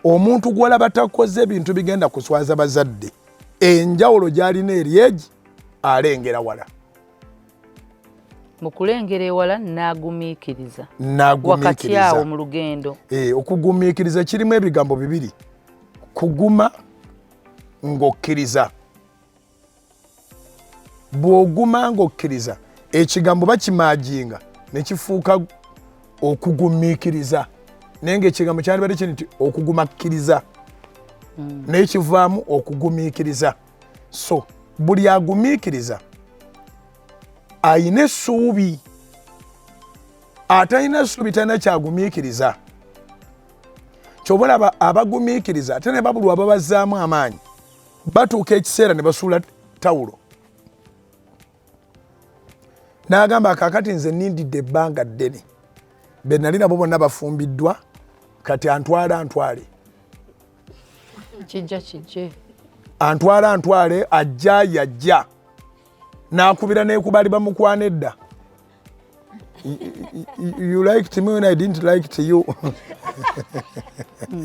omuntu gwolaba takoze ebintu bigenda kuswaza bazadde enjawulo gy'alina eri egi alengera wala mu kulengera ewala n'agumiikiriza wakati awo mu lugendo. Okugumiikiriza kirimu ebigambo bibiri, kuguma ng'okkiriza. Bw'oguma ng'okkiriza ekigambo bakimaajinga ne kifuuka okugumiikiriza, naye ng'ekigambo kyandibadde kiri nti okugumakkiriza naye kivaamu okugumiikiriza. So buli agumiikiriza ayina essuubi, atalina essuubi talina kyagumiikiriza. Ky'oba olaba abagumiikiriza ate ne babulwa babazzaamu amaanyi, batuuka ekiseera ne basuula tawulo. N'agamba kaakati nze nindidde ebbanga ddene, be nali nabo bonna bafumbiddwa, kati antwale. Kijje. Antwale ajja yajja. N'akubira n'ekubali bamukwana edda. You liked me when I didn't like you.